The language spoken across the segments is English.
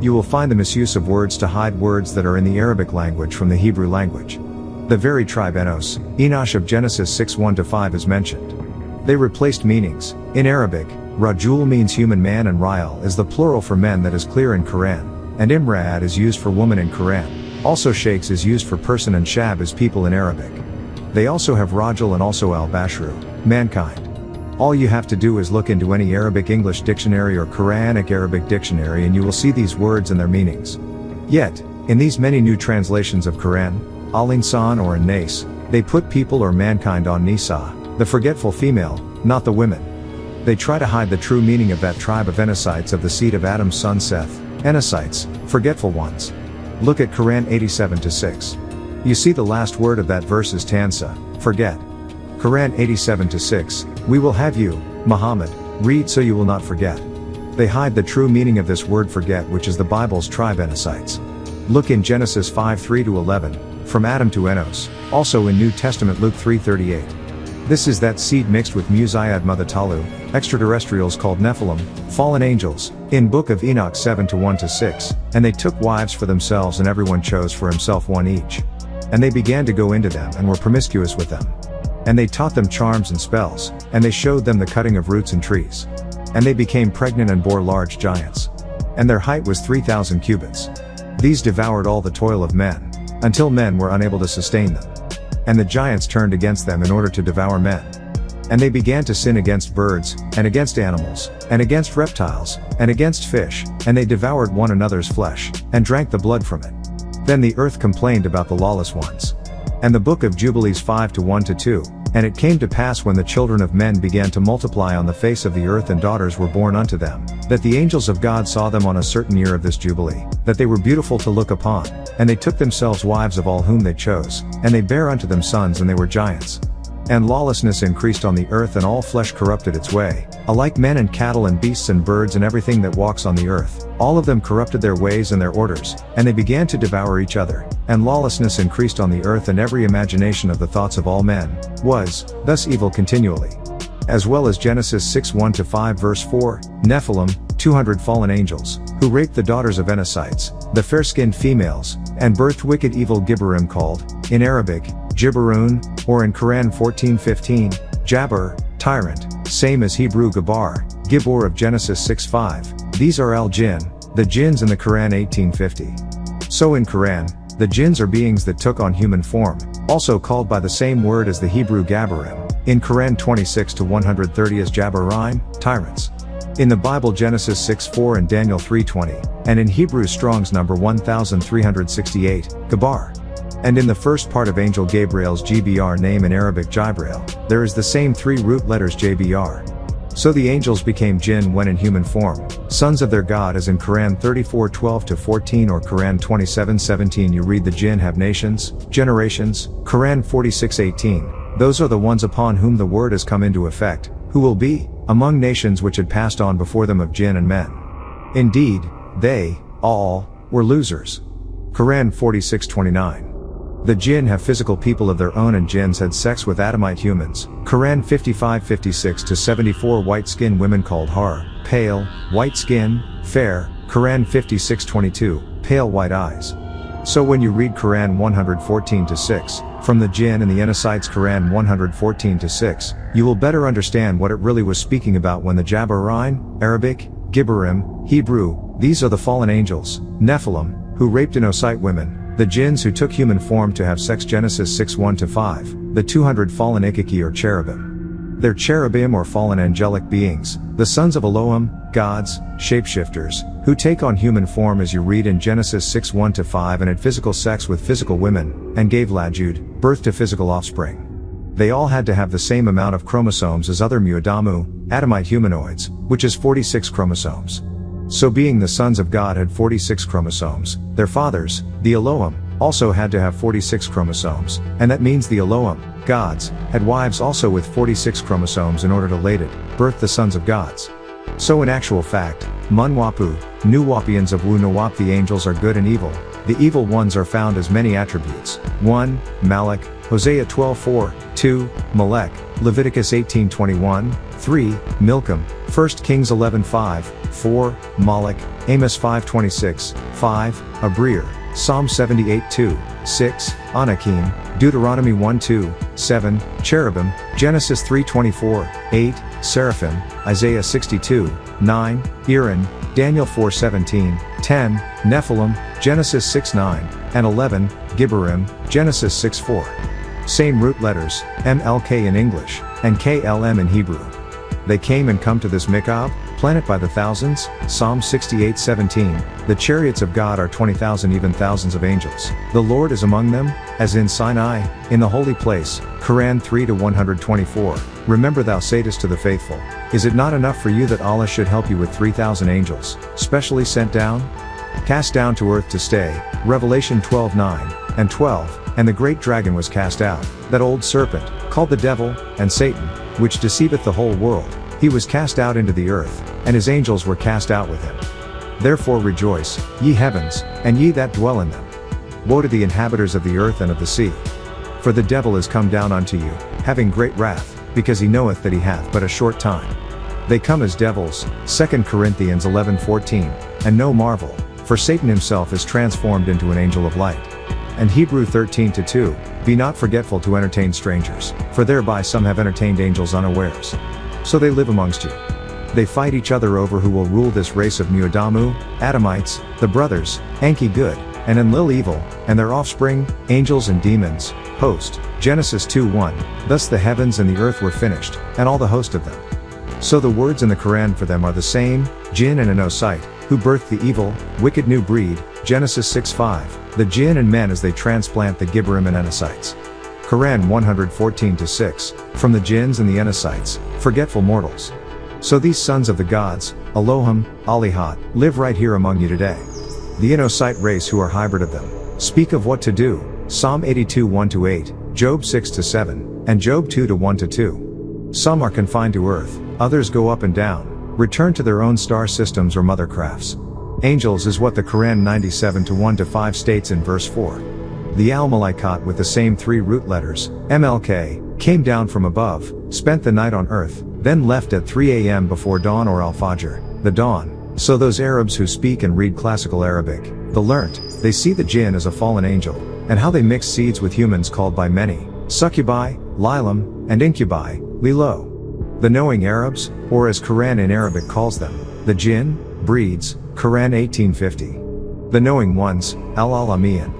You will find the misuse of words to hide words that are in the Arabic language from the Hebrew language. The very tribe Enosh of Genesis 6:1-5 is mentioned. They replaced meanings. In Arabic, Rajul means human man and Ra'al is the plural for men that is clear in Quran, and Imra'at is used for woman in Quran. Also Sheikhs is used for person and Shab is people in Arabic. They also have Rajul and also Al-Bashru, mankind. All you have to do is look into any Arabic English dictionary or Quranic Arabic dictionary and you will see these words and their meanings. Yet, in these many new translations of Quran, Al-Insan or An-Nas, they put people or mankind on Nisa, the forgetful female, not the women. They try to hide the true meaning of that tribe of Enochites of the seed of Adam's son Seth, Enochites, forgetful ones. Look at Quran 87-6. You see the last word of that verse is Tansa, forget. Quran 87-6, we will have you, Muhammad, read so you will not forget. They hide the true meaning of this word forget, which is the Bible's tribe Enochites. Look in Genesis 5:3-11, from Adam to Enos, also in New Testament Luke 3:38. This is that seed mixed with Muzayad Muthatalu, extraterrestrials called Nephilim, fallen angels, in Book of Enoch 7:1-6, and they took wives for themselves and everyone chose for himself one each. And they began to go into them and were promiscuous with them. And they taught them charms and spells, and they showed them the cutting of roots and trees. And they became pregnant and bore large giants. And their height was 3,000 cubits. These devoured all the toil of men, until men were unable to sustain them. And the giants turned against them in order to devour men. And they began to sin against birds, and against animals, and against reptiles, and against fish, and they devoured one another's flesh, and drank the blood from it. Then the earth complained about the lawless ones. And the book of Jubilees 5:1-2, and it came to pass when the children of men began to multiply on the face of the earth and daughters were born unto them, that the angels of God saw them on a certain year of this Jubilee, that they were beautiful to look upon, and they took themselves wives of all whom they chose, and they bare unto them sons and they were giants. And lawlessness increased on the earth and all flesh corrupted its way, alike men and cattle and beasts and birds and everything that walks on the earth, all of them corrupted their ways and their orders, and they began to devour each other, and lawlessness increased on the earth and every imagination of the thoughts of all men, was, thus evil continually. As well as Genesis 6:1-5 verse 4, Nephilim, 200 fallen angels, who raped the daughters of Enochites, the fair-skinned females, and birthed wicked evil Gibberim called, in Arabic, Jibberun, or in Quran 14:15, Jabber, tyrant, same as Hebrew Gabar, Gibor of Genesis 6:5, these are Al-Jinn, the jinns in the Quran 18:50. So in Quran, the jinns are beings that took on human form, also called by the same word as the Hebrew Gabarim, in Quran 26-130 as Jabbarim, tyrants. In the Bible Genesis 6:4 and Daniel 3:20, and in Hebrew Strong's number 1368, Gabar. And in the first part of Angel Gabriel's GBR name in Arabic Jibril, there is the same three root letters JBR. So the angels became jinn when in human form, sons of their God as in Quran 34:12-14 or Quran 27:17 you read the jinn have nations, generations, Quran 46:18, those are the ones upon whom the word has come into effect, who will be, among nations which had passed on before them of jinn and men. Indeed, they, all, were losers. Quran 46:29. The jinn have physical people of their own and jinns had sex with Adamite humans. Quran 55:56-74 white-skinned women called har, pale, white skin, fair, Quran 56:22, pale white eyes. So when you read Quran 114:6, from the jinn and the Enochites Quran 114:6, you will better understand what it really was speaking about when the Jabbarim, Arabic, Gibberim, Hebrew, these are the fallen angels, Nephilim, who raped Enochite women, the jinns who took human form to have sex Genesis 6:1-5, the 200 fallen Ikiki or cherubim. They're cherubim or fallen angelic beings, the sons of Elohim, gods, shapeshifters, who take on human form as you read in Genesis 6:1-5 and had physical sex with physical women, and gave Lajud, birth to physical offspring. They all had to have the same amount of chromosomes as other Muadamu, Adamite humanoids, which is 46 chromosomes. So being the sons of God had 46 chromosomes, their fathers, the Elohim, also had to have 46 chromosomes, and that means the Elohim, gods, had wives also with 46 chromosomes in order to later birth the sons of gods. So in actual fact, Munwapu, Nuwapians of Wu-Nawap the angels are good and evil, the evil ones are found as many attributes. 1. Malak, Hosea 12:4, 2. Malek, Leviticus 18:21, 3, Milcom, 1 Kings 11:5, 4, Moloch, Amos 5:26, 5, Abrir, Psalm 78:2, 6, Anakim, Deuteronomy 1:2, 7, Cherubim, Genesis 3:24, 8, Seraphim, Isaiah 62, 9, Iran, Daniel 4:17, 10, Nephilim, Genesis 6:9, and 11, Gibborim, Genesis 6:4. Same root letters, MLK in English, and KLM in Hebrew. They came and come to this Mikab, planet by the thousands, Psalm 68:17, the chariots of God are 20,000 even thousands of angels. The Lord is among them, as in Sinai, in the holy place, Quran 3-124, remember thou saidest to the faithful, is it not enough for you that Allah should help you with 3,000 angels, specially sent down? Cast down to earth to stay, Revelation 12:9, and 12, and the great dragon was cast out, that old serpent, called the devil, and Satan, which deceiveth the whole world, he was cast out into the earth, and his angels were cast out with him. Therefore rejoice, ye heavens, and ye that dwell in them. Woe to the inhabitants of the earth and of the sea. For the devil is come down unto you, having great wrath, because he knoweth that he hath but a short time. They come as devils, 2 Corinthians 11:14, and no marvel, for Satan himself is transformed into an angel of light. And Hebrew 13:2, be not forgetful to entertain strangers, for thereby some have entertained angels unawares. So they live amongst you. They fight each other over who will rule this race of Muadamu, Adamites, the brothers, Enki good, and Enlil evil, and their offspring, angels and demons, host, Genesis 2:1, thus the heavens and the earth were finished, and all the host of them. So the words in the Quran for them are the same, Jinn and Anosite, who birthed the evil, wicked new breed, Genesis 6:5, the Jinn and men as they transplant the Gibborim and Enosites. Quran 114-6, from the Jinns and the Enosites, forgetful mortals. So these sons of the gods, Elohim, Al-Haadi, live right here among you today. The Enosite race who are hybrid of them, speak of what to do, Psalm 82:1-8, Job 6-7, and Job 2:1-2. Some are confined to earth, others go up and down, return to their own star systems or mother crafts. Angels is what the Quran 97:1-5 states in verse 4. The Al-Malaikat with the same three root letters, MLK, came down from above, spent the night on earth, then left at 3 a.m. before dawn or Al-Fajr, the dawn. So those Arabs who speak and read classical Arabic, the learnt, they see the Jinn as a fallen angel, and how they mix seeds with humans called by many, succubi, lilam, and incubi, lilo. The knowing Arabs, or as Quran in Arabic calls them, the Jinn, breeds, Quran 1850. The knowing ones, al-Alamiyan.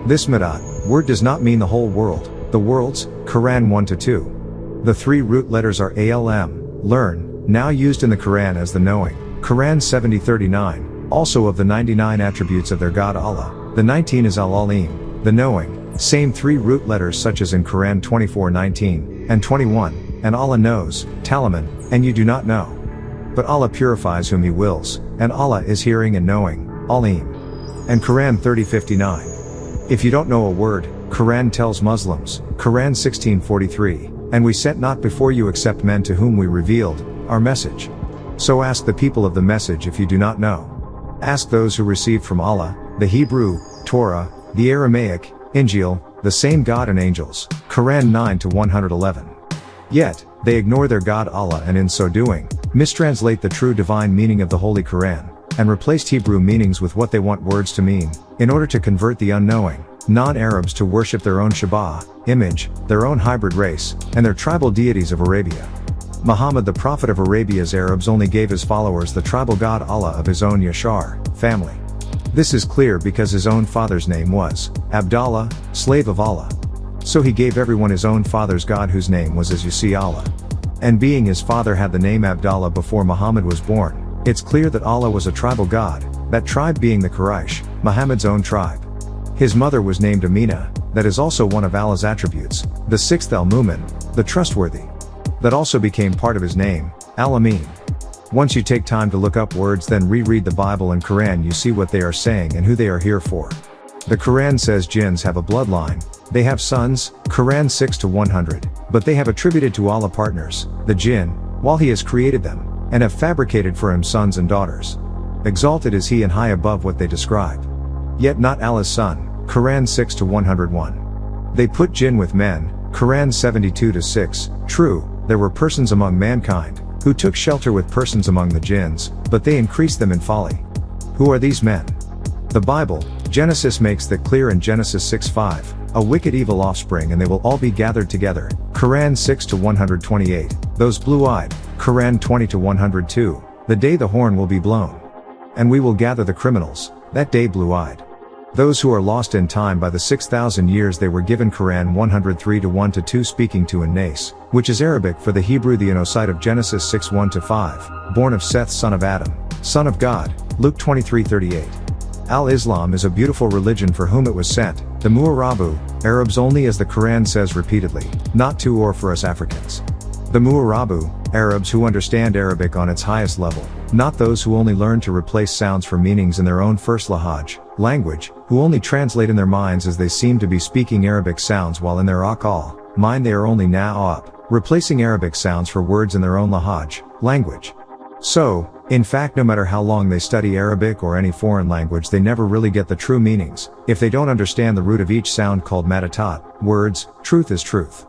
This Madat word does not mean the whole world, the worlds, Quran 1-2. The three root letters are ALM, learn, now used in the Quran as the knowing, Quran 70:39, also of the 99 attributes of their God Allah, the 19 is Al-Alim, the knowing, same three root letters such as in Quran 24:19, and 21, and Allah knows, Talaman, and you do not know. But Allah purifies whom He wills, and Allah is hearing and knowing, Alim. And Quran 30:59. If you don't know a word, Quran tells Muslims, Quran 16:43, and we sent not before you except men to whom we revealed our message. So ask the people of the message if you do not know. Ask those who received from Allah, the Hebrew, Torah, the Aramaic, Injil, the same God and angels, Quran 9-111. Yet, they ignore their God Allah and in so doing, mistranslate the true divine meaning of the Holy Quran, and replaced Hebrew meanings with what they want words to mean, in order to convert the unknowing, non-Arabs to worship their own Shabbat, image, their own hybrid race, and their tribal deities of Arabia. Muhammad the Prophet of Arabia's Arabs only gave his followers the tribal god Allah of his own Yashar, family. This is clear because his own father's name was Abdallah, slave of Allah. So he gave everyone his own father's god whose name was as you see Allah. And being his father had the name Abdallah before Muhammad was born, it's clear that Allah was a tribal god, that tribe being the Quraysh, Muhammad's own tribe. His mother was named Amina, that is also one of Allah's attributes, the sixth Al-Mu'min, the trustworthy. That also became part of his name, Al-Amin. Once you take time to look up words then reread the Bible and Quran you see what they are saying and who they are here for. The Quran says jinns have a bloodline, they have sons, Quran 6-100, but they have attributed to Allah partners, the jinn, while He has created them, and have fabricated for Him sons and daughters. Exalted is He and high above what they describe. Yet not Allah's son, Quran 6-101. They put jinn with men, Quran 72-6, True, there were persons among mankind, who took shelter with persons among the jinns, but they increased them in folly. Who are these men? The Bible, Genesis makes that clear in Genesis 6:5, a wicked evil offspring and they will all be gathered together, Quran 6-128, those blue-eyed, Quran 20-102, the day the horn will be blown. And we will gather the criminals, that day blue-eyed. Those who are lost in time by the 6,000 years they were given Quran 103-1-2 speaking to An-Nas, which is Arabic for the Hebrew the Onosite of Genesis 6:1-5, born of Seth son of Adam, son of God, Luke 23:38. Al-Islam is a beautiful religion for whom it was sent, the Mu'arabu, Arabs only as the Quran says repeatedly, not to or for us Africans. The Mu'arabu, Arabs who understand Arabic on its highest level, not those who only learn to replace sounds for meanings in their own first lahaj, language, who only translate in their minds as they seem to be speaking Arabic sounds while in their aqal, mind they are only na-up, replacing Arabic sounds for words in their own lahaj, language. So, in fact no matter how long they study Arabic or any foreign language they never really get the true meanings, if they don't understand the root of each sound called matatat, words, truth is truth.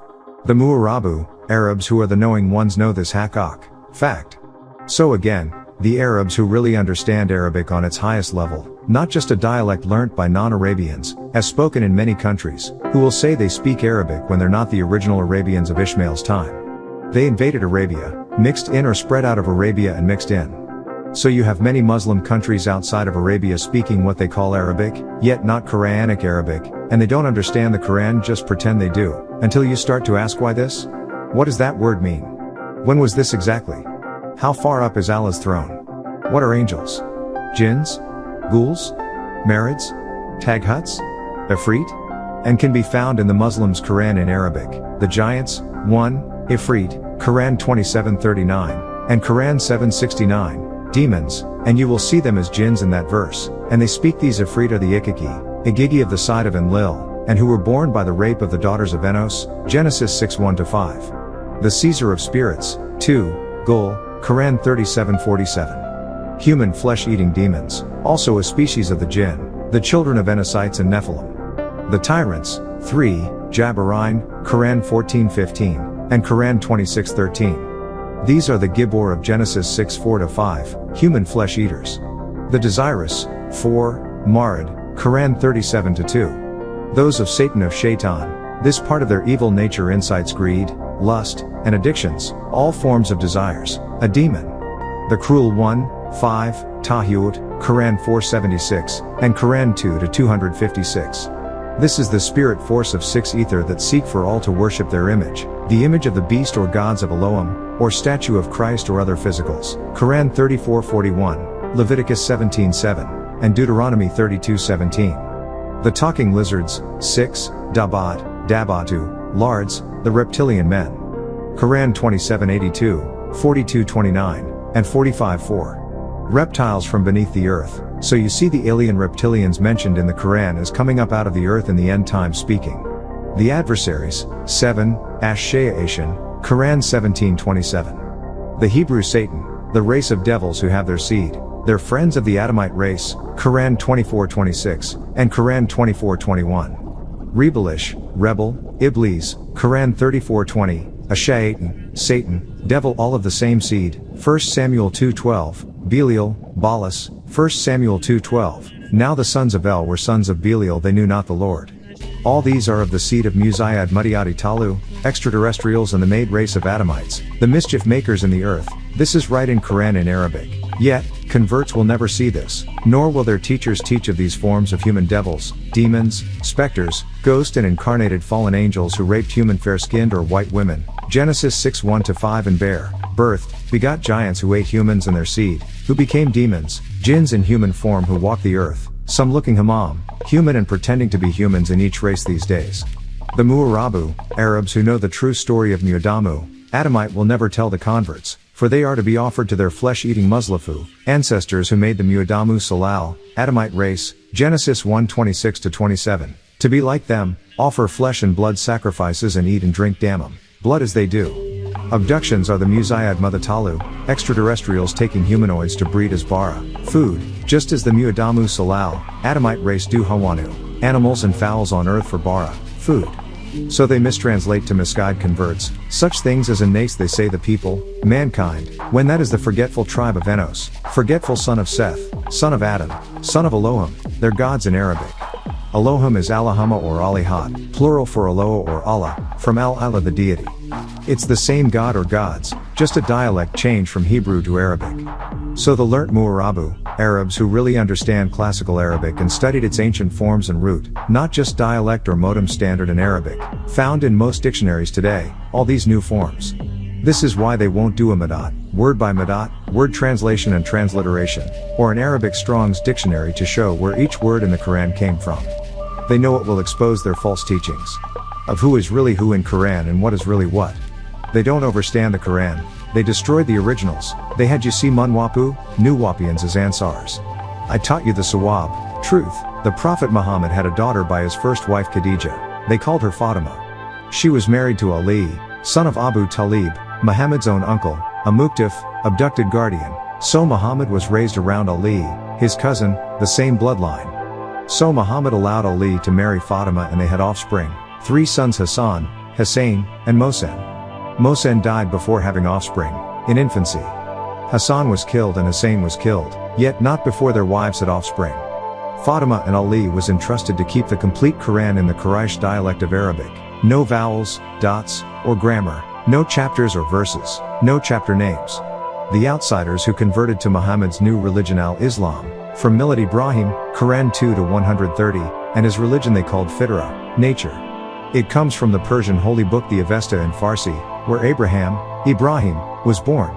The Mu'arabu, Arabs who are the knowing ones know this haqqaq, fact. So again, the Arabs who really understand Arabic on its highest level, not just a dialect learnt by non-Arabians, as spoken in many countries, who will say they speak Arabic when they're not the original Arabians of Ishmael's time. They invaded Arabia, mixed in or spread out of Arabia and mixed in. So you have many Muslim countries outside of Arabia speaking what they call Arabic, yet not Quranic Arabic, and they don't understand the Quran, just pretend they do, until you start to ask why this? What does that word mean? When was this exactly? How far up is Allah's throne? What are angels? Jinns? Ghouls? Marids? Taghuts? Ifrit? And can be found in the Muslims' Quran in Arabic, the giants, 1, Ifrit, Quran 27:39, and Quran 7:69, demons, and you will see them as jinns in that verse, and they speak these Ifrit are the Igigi of the side of Enlil, and who were born by the rape of the daughters of Enos, Genesis 6:1-5. The Caesar of spirits, 2, Gul, Quran 37:47. Human flesh-eating demons, also a species of the jinn, the children of Enosites and Nephilim. The tyrants, 3, Jabarine, Quran 14:15, and Quran 26:13. These are the Gibor of Genesis 6:4-5, human flesh-eaters. The desirous, 4, Marid, Quran 37:2. Those of Satan of Shaitan, this part of their evil nature incites greed, lust, and addictions, all forms of desires, a demon. The cruel one, 5, Tahut, Quran 4:76, and Quran 2-256. This is the spirit force of 6 ether that seek for all to worship their image, the image of the beast or gods of Elohim, or statue of Christ or other physicals, Quran 34:41, Leviticus 17:7, and Deuteronomy 32:17. The talking lizards, 6, Dabatu, Lards, the reptilian men. Quran 27:82, 42:29, and 45:4. Reptiles from beneath the earth, so you see the alien reptilians mentioned in the Quran as coming up out of the earth in the end time speaking. The adversaries, 7, Ash-Sha'ashin, Quran 17:27. The Hebrew Satan, the race of devils who have their seed, their friends of the Adamite race, Quran 24:26, and Quran 24:21. Rebelish, rebel, Iblis, Quran 34:20, Ash-Sha'atan, Satan, devil all of the same seed, 1 Samuel 2:12, Belial, Balas, 1 Samuel 2:12, now the sons of El were sons of Belial they knew not the Lord. All these are of the seed of Muzayyad Mudiati Talu, extraterrestrials and the made race of Adamites, the mischief makers in the earth. This is right in Quran in Arabic. Yet, converts will never see this, nor will their teachers teach of these forms of human devils, demons, specters, ghost and incarnated fallen angels who raped human fair-skinned or white women, Genesis 6:1-5 and bare, birthed, begot giants who ate humans and their seed, who became demons, jinns in human form who walk the earth, some looking Hammam, human and pretending to be humans in each race these days. The Mu'arabu, Arabs who know the true story of Mu'adamu, Adamite will never tell the converts, for they are to be offered to their flesh-eating Muslafu, ancestors who made the Mu'adamu Salal, Adamite race, Genesis 1:26-27, to be like them, offer flesh and blood sacrifices and eat and drink damnum, blood as they do. Abductions are the Muzayyad Muthatalu, extraterrestrials taking humanoids to breed as bara, food, just as the Mu'adamu Salal, Adamite race do Hawanu, animals and fowls on earth for bara, food. So they mistranslate to misguide converts, such things as Enas they say the people, mankind, when that is the forgetful tribe of Enos, forgetful son of Seth, son of Adam, son of Elohim, their gods in Arabic. Elohim is Allahumma or Al-Haadi, plural for Eloah or Allah, from Al-Allah the deity. It's the same god or gods, just a dialect change from Hebrew to Arabic. So the learnt Mu'arabu, Arabs who really understand classical Arabic and studied its ancient forms and root, not just dialect or modem standard in Arabic, found in most dictionaries today, all these new forms. This is why they won't do a Madat, word by Madat, word translation and transliteration, or an Arabic Strong's dictionary to show where each word in the Quran came from. They know it will expose their false teachings of who is really who in Quran and what is really what. They don't overstand the Quran, they destroyed the originals, they had you see NWPU, NWPians as Ansars. I taught you the Sawab, truth. The Prophet Muhammad had a daughter by his first wife Khadija, they called her Fatima. She was married to Ali, son of Abu Talib, Muhammad's own uncle, a Muqtaf, abducted guardian, so Muhammad was raised around Ali, his cousin, the same bloodline. So Muhammad allowed Ali to marry Fatima and they had offspring, 3 sons Hassan, Hussein, and Mohsen. Mohsen died before having offspring, in infancy. Hassan was killed and Hussein was killed, yet not before their wives had offspring. Fatima and Ali was entrusted to keep the complete Quran in the Quraysh dialect of Arabic, no vowels, dots, or grammar, no chapters or verses, no chapter names. The outsiders who converted to Muhammad's new religion Al-Islam, from Millat Ibrahim, Quran 2 to 130, and his religion they called Fitra, nature. It comes from the Persian holy book the Avesta in Farsi, where Ibrahim, was born.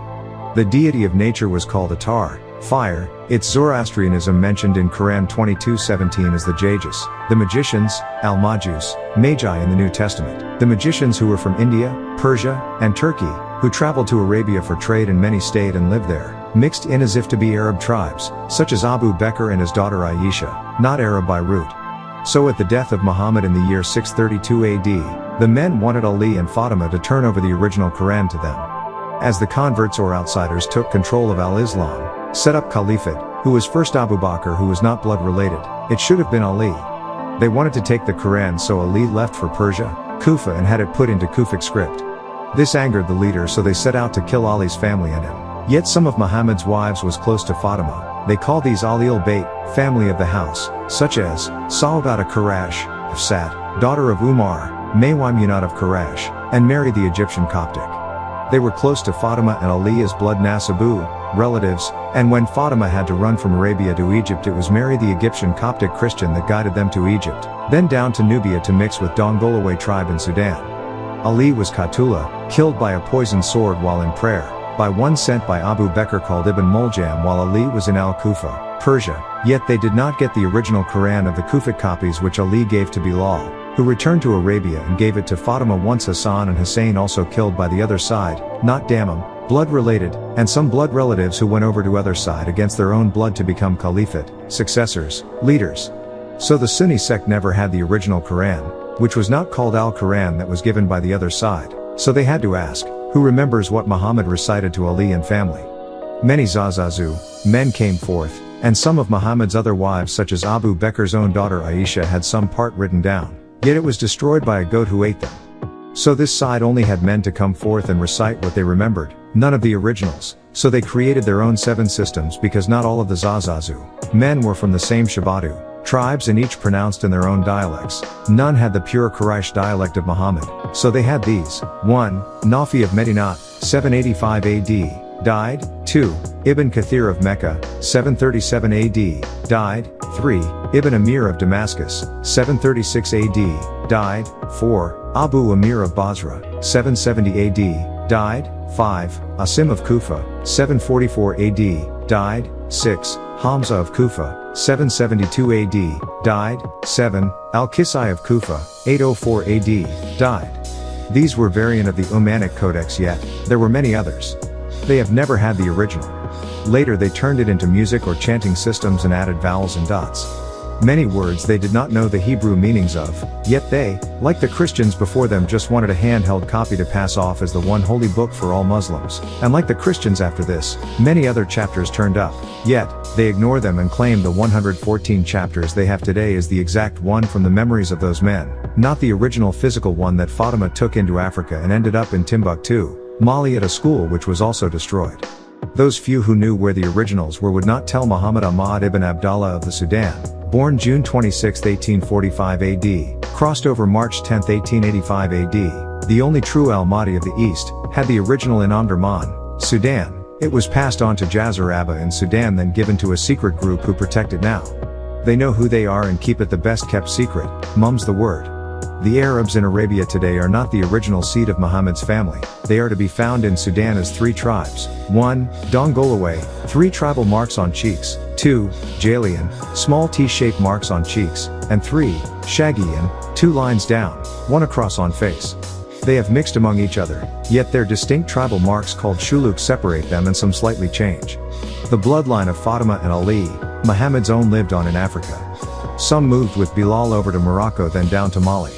The deity of nature was called Atar, fire. Its Zoroastrianism mentioned in Quran 22:17 as the Jagus, the magicians, Al-Majus, Magi in the New Testament, the magicians who were from India, Persia, and Turkey, who traveled to Arabia for trade and many stayed and lived there, mixed in as if to be Arab tribes, such as Abu Bakr and his daughter Aisha, not Arab by root. So at the death of Muhammad in the year 632 AD, the men wanted Ali and Fatima to turn over the original Quran to them. As the converts or outsiders took control of Al-Islam, set up Caliphate, who was first Abu Bakr who was not blood related, it should have been Ali. They wanted to take the Quran so Ali left for Persia, Kufa and had it put into Kufic script. This angered the leader so they set out to kill Ali's family and him. Yet some of Muhammad's wives was close to Fatima. They call these Ali al-Bayt, family of the house, such as Sababat-U Qurash, Hafsat, daughter of Umar, Maymunah of Qurash, and Mary the Egyptian Coptic. They were close to Fatima and Ali as blood Nasabu, relatives, and when Fatima had to run from Arabia to Egypt it was Mary the Egyptian Coptic Christian that guided them to Egypt, then down to Nubia to mix with Dongolaway tribe in Sudan. Ali was Qatula, killed by a poisoned sword while in prayer, by one sent by Abu Bakr called Ibn Muljam while Ali was in Al-Kufa, Persia, yet they did not get the original Quran of the Kufic copies which Ali gave to Bilal, who returned to Arabia and gave it to Fatima once Hassan and Hussein also killed by the other side, not Damam, blood related, and some blood relatives who went over to other side against their own blood to become caliphate, successors, leaders. So the Sunni sect never had the original Quran, which was not called Al-Quran that was given by the other side, so they had to ask, who remembers what Muhammad recited to Ali and family? Many Zazazu, men came forth, and some of Muhammad's other wives such as Abu Bakr's own daughter Aisha had some part written down, yet it was destroyed by a goat who ate them. So this side only had men to come forth and recite what they remembered, none of the originals, so they created their own 7 systems because not all of the Zazazu, men were from the same Sabat-U, tribes and each pronounced in their own dialects. None had the pure Quraysh dialect of Muhammad, so they had these. 1. Nafi of Medina, 785 AD, died. 2. Ibn Kathir of Mecca, 737 AD, died. 3. Ibn Amir of Damascus, 736 AD, died. 4. Abu Amir of Basra, 770 AD, died. 5. Asim of Kufa, 744 AD, died. 6. Hamza of Kufa, 772 AD, died. 7. Al-Kisai of Kufa, 804 AD, died. These were variant of the Umayyad Codex yet, there were many others. They have never had the original. Later they turned it into music or chanting systems and added vowels and dots. Many words they did not know the Hebrew meanings of, yet they, like the Christians before them just wanted a handheld copy to pass off as the one holy book for all Muslims, and like the Christians after this, many other chapters turned up, yet, they ignore them and claim the 114 chapters they have today is the exact one from the memories of those men. not the original physical one that Fatima took into Africa and ended up in Timbuktu, Mali at a school which was also destroyed. Those few who knew where the originals were would not tell Muhammad Ahmad ibn Abdallah of the Sudan, born June 26, 1845 AD, crossed over March 10, 1885 AD, the only true Al-Mahdi of the East, had the original in Omdurman, Sudan. It was passed on to Jazir Abba in Sudan, then given to a secret group who protect it now. They know who they are and keep it the best kept secret, mum's the word. The Arabs in Arabia today are not the original seed of Muhammad's family. They are to be found in Sudan as 3 tribes. 1. Dongolaway, 3 tribal marks on cheeks. 2. Jalian, small T-shaped marks on cheeks. And 3. Shaggian, 2 lines down, 1 across on face. They have mixed among each other, yet their distinct tribal marks called shuluk separate them and some slightly change. The bloodline of Fatima and Ali, Muhammad's own, lived on in Africa. Some moved with Bilal over to Morocco, then down to Mali.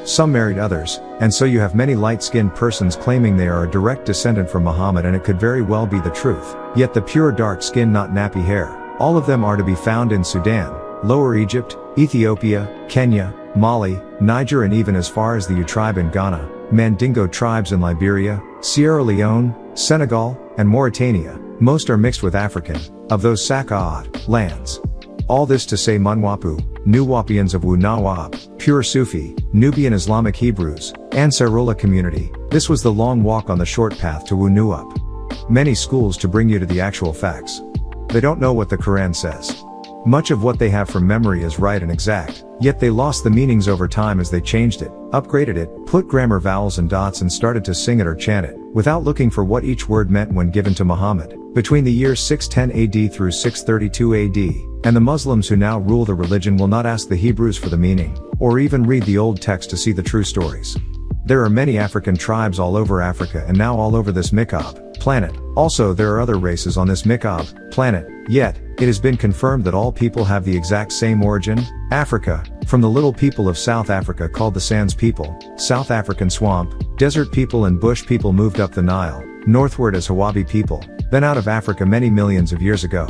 Some married others, and so you have many light-skinned persons claiming they are a direct descendant from Muhammad, and it could very well be the truth. Yet the pure dark skin, not nappy hair, all of them are to be found in Sudan, Lower Egypt, Ethiopia, Kenya, Mali, Niger, and even as far as the Yu tribe in Ghana, Mandingo tribes in Liberia, Sierra Leone, Senegal, and Mauritania. Most are mixed with African, of those Sabaat lands. All this to say Munwapu, Nuwapians of Wu-Nawab, pure Sufi, Nubian Islamic Hebrews, Ansarullah community, this was the long walk on the short path to Wu-Nuwap. Many schools to bring you to the actual facts. They don't know what the Quran says. Much of what they have from memory is right and exact, yet they lost the meanings over time as they changed it, upgraded it, put grammar vowels and dots and started to sing it or chant it, without looking for what each word meant when given to Muhammad, between the years 610 AD through 632 AD. And the Muslims who now rule the religion will not ask the Hebrews for the meaning, or even read the old text to see the true stories. There are many African tribes all over Africa and now all over this Mikab planet. Also, there are other races on this Mikab planet, yet, it has been confirmed that all people have the exact same origin, Africa, from the little people of South Africa called the Sands people, South African swamp, desert people and bush people moved up the Nile, northward as Hawabi people, then out of Africa many millions of years ago.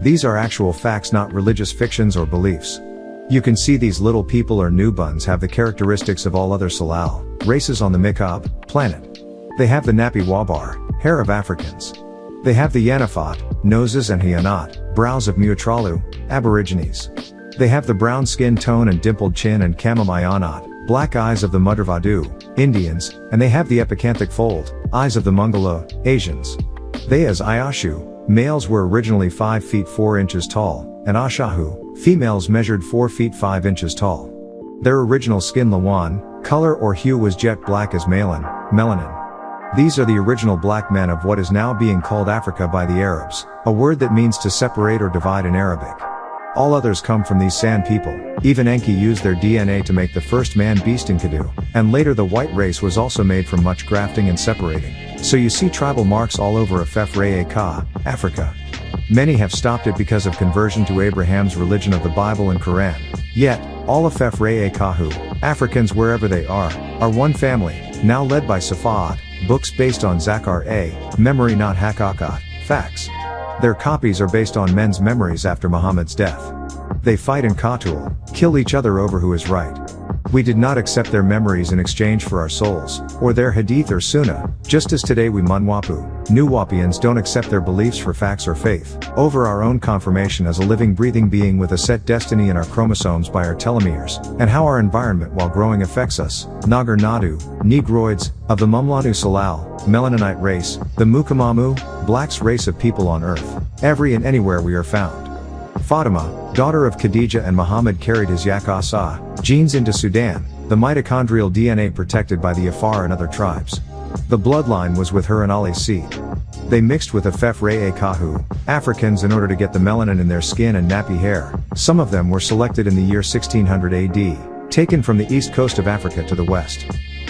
These are actual facts, not religious fictions or beliefs. You can see these little people or Nubuns have the characteristics of all other Salal races on the Mikab planet. They have the Napi Wabar, hair of Africans. They have the Yanafat, noses, and Hyanat, brows of Muatralu, Aborigines. They have the brown skin tone and dimpled chin and Kamamayonat, black eyes of the Mudravadu, Indians, and they have the epicanthic fold, eyes of the Mongolo, Asians. They as Ayashu, males were originally 5 feet 4 inches tall, and Ashahu, females measured 4 feet 5 inches tall. Their original skin lawan, color or hue was jet black as melanin. These are the original black men of what is now being called Africa by the Arabs, a word that means to separate or divide in Arabic. All others come from these sand people. Even Enki used their DNA to make the first man-beast in Kadu, and later the white race was also made from much grafting and separating. So you see tribal marks all over Afef-Re-A-Ka, Africa. Many have stopped it because of conversion to Abraham's religion of the Bible and Quran. Yet, all Afef-Re-A-Kahu, Africans wherever they are one family, now led by Safaat, books based on Zakar A, memory not Hakakat, facts. Their copies are based on men's memories after Muhammad's death. They fight in Qatul, kill each other over who is right. We did not accept their memories in exchange for our souls, or their hadith or sunnah, just as today we Munwapu, Nuwapians don't accept their beliefs for facts or faith, over our own confirmation as a living breathing being with a set destiny in our chromosomes by our telomeres, and how our environment while growing affects us. Nagar Nadu, Negroids, of the Mumlanu Salal, Melaninite race, the Mukamamu, blacks race of people on earth, every and anywhere we are found. Fatima, daughter of Khadija and Muhammad, carried his Yak-Asa genes into Sudan, the mitochondrial DNA protected by the Afar and other tribes. The bloodline was with her and Ali's seed. They mixed with Afef-Re-A-Kahu, Africans, in order to get the melanin in their skin and nappy hair. Some of them were selected in the year 1600 AD, taken from the east coast of Africa to the west.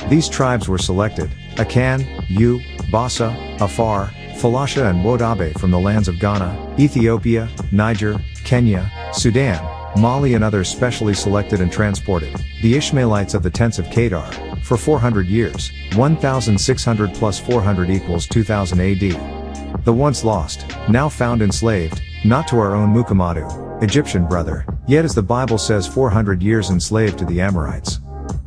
These tribes were selected: Akan, Yu, Bassa, Afar, Falasha and Wodabe from the lands of Ghana, Ethiopia, Niger, Kenya, Sudan, Mali, and others specially selected and transported, the Ishmaelites of the tents of Kedar, for 400 years, 1,600 plus 400 equals 2000 AD. The once lost, now found enslaved, not to our own Muhammadu, Egyptian brother, yet as the Bible says 400 years enslaved to the Amorites.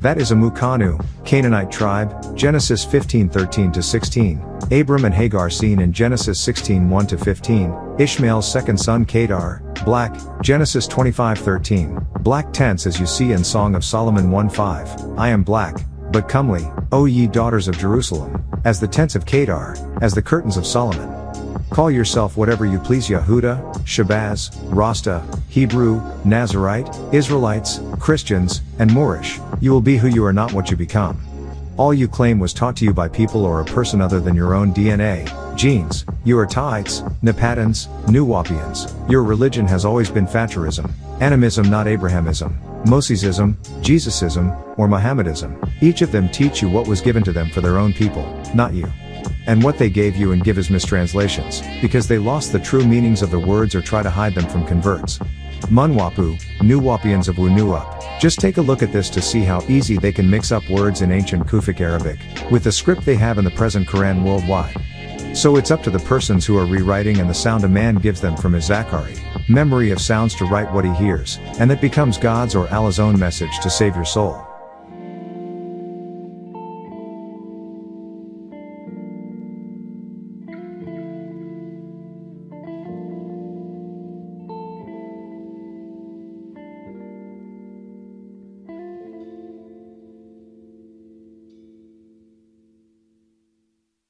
That is a Mukanu, Canaanite tribe, Genesis 15:13-16, Abram and Hagar seen in Genesis 16:1-15, Ishmael's second son Kedar, black, Genesis 25:13, black tents as you see in Song of Solomon 1:5, I am black, but comely, O ye daughters of Jerusalem, as the tents of Kedar, as the curtains of Solomon. Call yourself whatever you please, Yehuda, Shabazz, Rasta, Hebrew, Nazarite, Israelites, Christians, and Moorish, you will be who you are, not what you become. All you claim was taught to you by people or a person other than your own DNA, genes. You are Tahites, Nepatans, NWPUians. Your religion has always been Thatcherism, animism, not Abrahamism, Mosesism, Jesusism, or Mohammedism. Each of them teach you what was given to them for their own people, not you. And what they gave you and give is mistranslations, because they lost the true meanings of the words or try to hide them from converts. Munwapu, NWPUians of Wu-Nup. Just take a look at this to see how easy they can mix up words in ancient Kufic Arabic, with the script they have in the present Quran worldwide. So it's up to the persons who are rewriting and the sound a man gives them from his Zakari, memory of sounds to write what he hears, and that becomes God's or Allah's own message to save your soul.